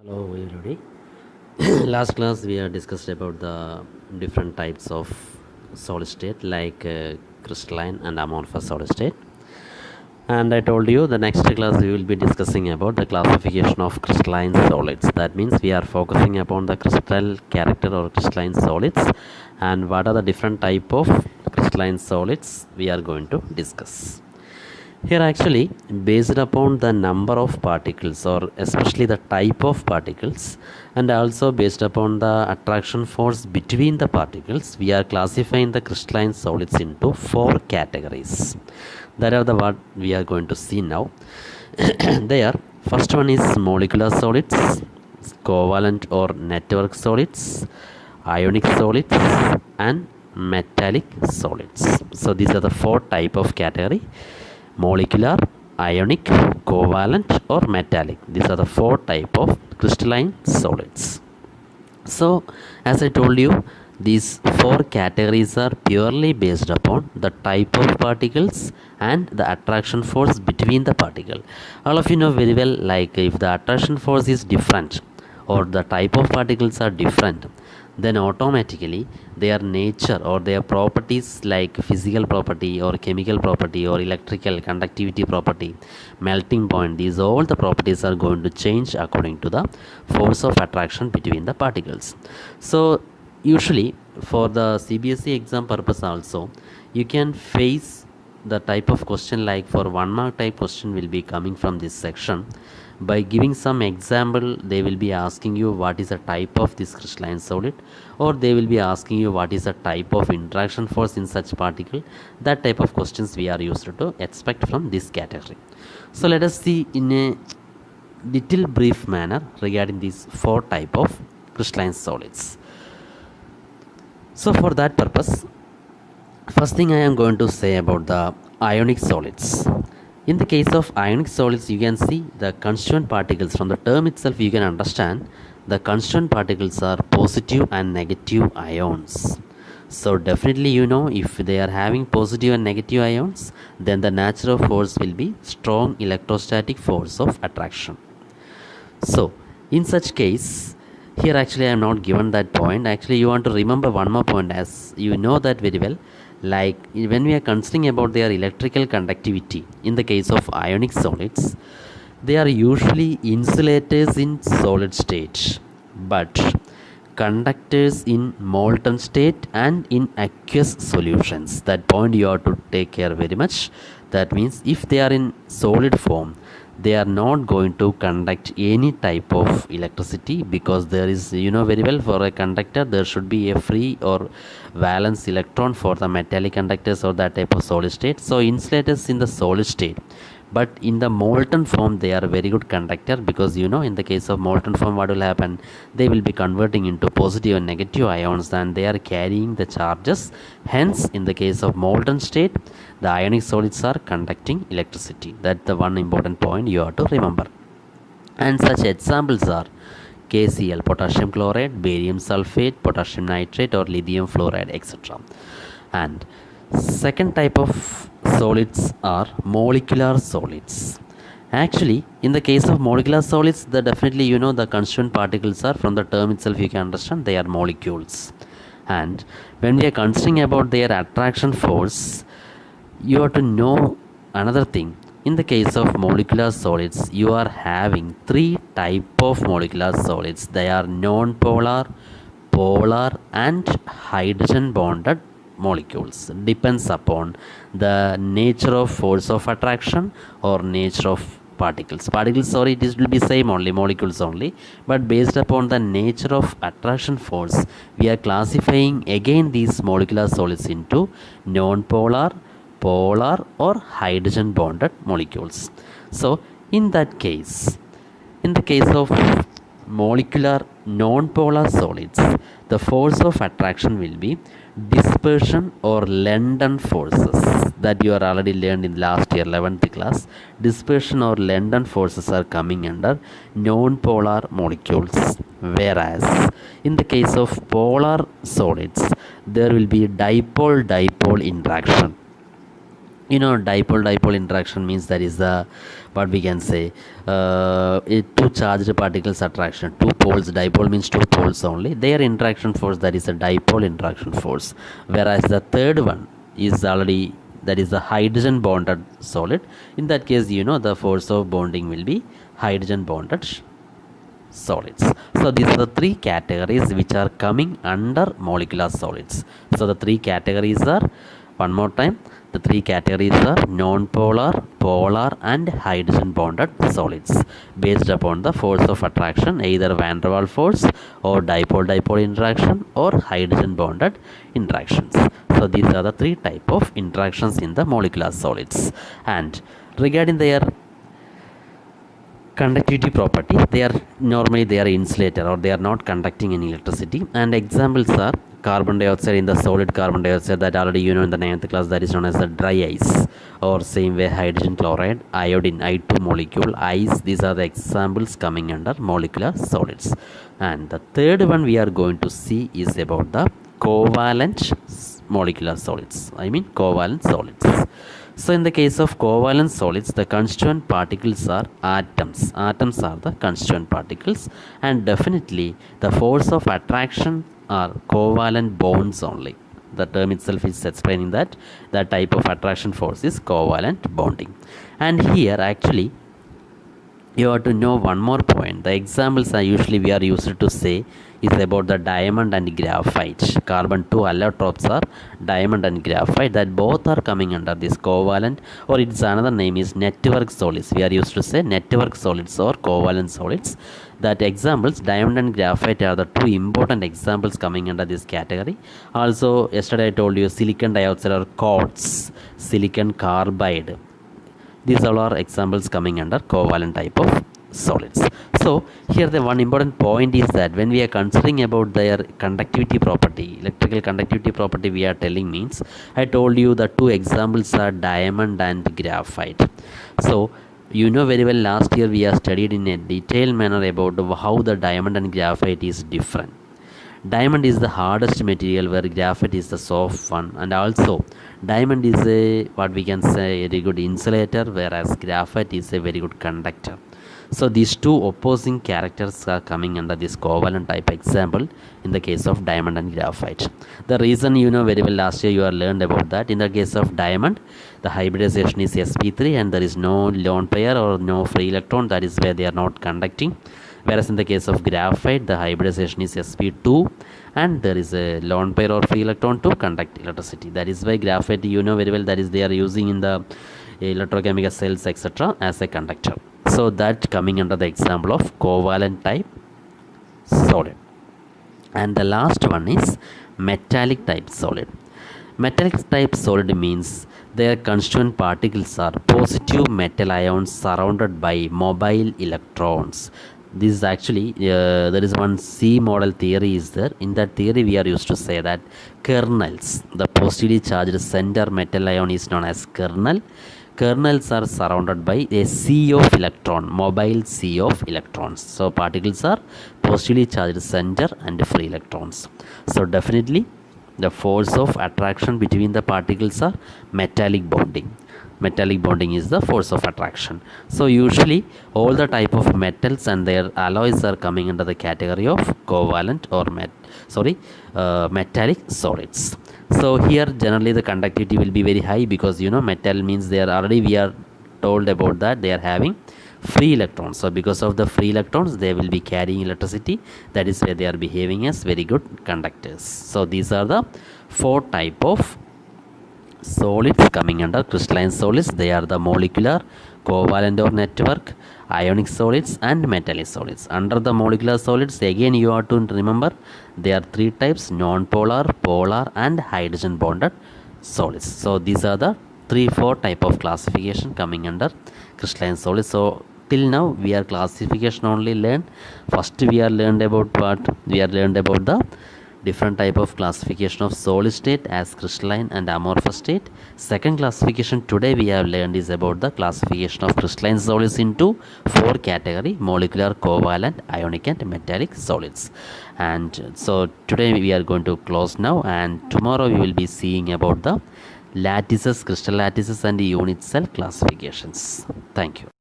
Hello everybody. Last class we have discussed about the different types of solid state like crystalline and amorphous solid state. And I told you the next class we will be discussing about the classification of crystalline solids. That means we are focusing upon the crystal character or crystalline solids and what are the different type of crystalline solids we are going to discuss. Here actually based upon the number of particles or especially the type of particles and also based upon the attraction force between the particles, we are classifying the crystalline solids into four categories. That are the what we are going to see now. There first one is molecular solids, covalent or network solids, ionic solids and metallic solids. So these are the four type of category: molecular, ionic, covalent or metallic. These are the four type of crystalline solids. So as I told you, these four categories are purely based upon the type of particles and the attraction force between the particle. All of you know very well, like if the attraction force is different or the type of particles are different, then automatically their nature or their properties like physical property or chemical property or electrical conductivity property, melting point, these all the properties are going to change according to the force of attraction between the particles. So usually for the CBSE exam purpose also, you can face the type of question like for 1 mark type question will be coming from this section. By giving some example, they will be asking you what is the type of this crystalline solid, or they will be asking you what is the type of interaction force in such particle. That type of questions we are used to expect from this category. So let us see in a little brief manner regarding these four type of crystalline solids. So for that purpose, first thing I am going to say about the ionic solids. In the case of ionic solids, you can see the constituent particles. From the term itself, you can understand the constituent particles are positive and negative ions. So definitely you know if they are having positive and negative ions, then the natural force will be strong electrostatic force of attraction. So in such case, here actually I am not given that point. Actually you want to remember one more point, as you know that very well. Like when we are considering about their electrical conductivity, in the case of ionic solids, they are usually insulators in solid state but conductors in molten state and in aqueous solutions. That point you have to take care very much. That means if they are in solid form, they are not going to conduct any type of electricity, because there is, you know very well, for a conductor there should be a free or valence electron for the metallic conductors or that type of solid state. So insulators in the solid state, but in the molten form they are a very good conductor, because you know in the case of molten form what will happen, they will be converting into positive and negative ions and they are carrying the charges. Hence in the case of molten state, the ionic solids are conducting electricity. That's the one important point you have to remember. And such examples are KCl, potassium chloride, barium sulfate, potassium nitrate or lithium fluoride, etc. And second type of solids are molecular solids. Actually in the case of molecular solids, the definitely you know the constituent particles are, from the term itself you can understand they are molecules. And when we are considering about their attraction force, you have to know another thing. In the case of molecular solids, you are having three type of molecular solids. They are non-polar, polar and hydrogen bonded molecules. Depends upon the nature of force of attraction or nature of particles. Sorry, it will be same only, molecules only, but based upon the nature of attraction force, we are classifying again these molecular solids into non-polar, polar or hydrogen bonded molecules. So in that case, in the case of molecular non-polar solids, the force of attraction will be dispersion or London forces, that you are already learned in last year 11th class. Dispersion or London forces are coming under non-polar molecules, whereas in the case of polar solids there will be dipole-dipole interaction. Dipole interaction means that is the what we can say, two charged particles attraction, two poles. Dipole means two poles only, their interaction force, that is a dipole interaction force. Whereas the third one is already, that is the hydrogen bonded solid. In that case, the force of bonding will be hydrogen bonded solids. So these are the three categories which are coming under molecular solids. So the three categories are, one more time, the three categories are non-polar, polar and hydrogen bonded solids based upon the force of attraction, either van der Waals force or dipole-dipole interaction or hydrogen bonded interactions. So these are the three type of interactions in the molecular solids. And regarding their conductivity property, they are insulator, or they are not conducting any electricity. And examples are carbon dioxide, in the solid carbon dioxide, that already in the 9th class, that is known as the dry ice. Or same way hydrogen chloride, iodine, I2 molecule, ice. These are the examples coming under molecular solids. And the third one we are going to see is about the covalent molecular solids, covalent solids. So in the case of covalent solids, the constituent particles are atoms. Atoms are the constituent particles, and definitely the force of attraction are covalent bonds only. The term itself is explaining that the type of attraction force is covalent bonding. And here actually you have to know one more point. The examples are usually we are used to say is about the diamond and graphite. Carbon 2 allotropes are diamond and graphite, that both are coming under this covalent, or its another name is network solids. We are used to say network solids or covalent solids. That examples, diamond and graphite, are the two important examples coming under this category. Also yesterday I told you silicon dioxide or quartz, silicon carbide. These all are examples coming under covalent type of solids. So here the one important point is that when we are considering about their conductivity property, electrical conductivity property, we are telling means, I told you the two examples are diamond and graphite. So very well, last year we have studied in a detailed manner about how the diamond and graphite is different. Diamond is the hardest material, where graphite is the soft one, and also diamond is a what we can say a very good insulator, whereas graphite is a very good conductor. So these two opposing characters are coming under this covalent type example in the case of diamond and graphite. The reason very well, last year you are learned about that. In the case of diamond, the hybridization is sp3 and there is no lone pair or no free electron, that is where they are not conducting. Whereas in the case of graphite, the hybridization is sp2 and there is a lone pair or free electron to conduct electricity. That is why graphite, very well, that is they are using in the electrochemical cells etc. as a conductor. So that coming under the example of covalent type solid. And the last one is metallic type solid. Metallic type solid means their constituent particles are positive metal ions surrounded by mobile electrons. This is actually there is one C model theory is there. In that theory we are used to say that kernels, the positively charged center metal ion is known as kernel. Kernels are surrounded by a sea of electron, mobile sea of electrons. So particles are positively charged center and free electrons. So definitely the force of attraction between the particles are metallic bonding. Metallic bonding is the force of attraction. So usually all the type of metals and their alloys are coming under the category of covalent or metallic solids. So here generally the conductivity will be very high, because metal means they are already, we are told about that they are having free electrons. So because of the free electrons they will be carrying electricity, that is where they are behaving as very good conductors. So these are the four type of solids coming under crystalline solids. They are the molecular, covalent or network, ionic solids and metallic solids. Under the molecular solids, again you have to remember there are three types: non-polar, polar and hydrogen bonded solids. So these are the 3-4 type of classification coming under crystalline solids. So till now we are classification only learned. First we are learned about what? We are learned about the different type of classification of solid state as crystalline and amorphous state. Second classification today we have learned is about the classification of crystalline solids into 4 category: molecular, covalent, ionic and metallic solids. And so today we are going to close now, and tomorrow we will be seeing about the lattices, crystal lattices, and unit cell classifications. Thank you.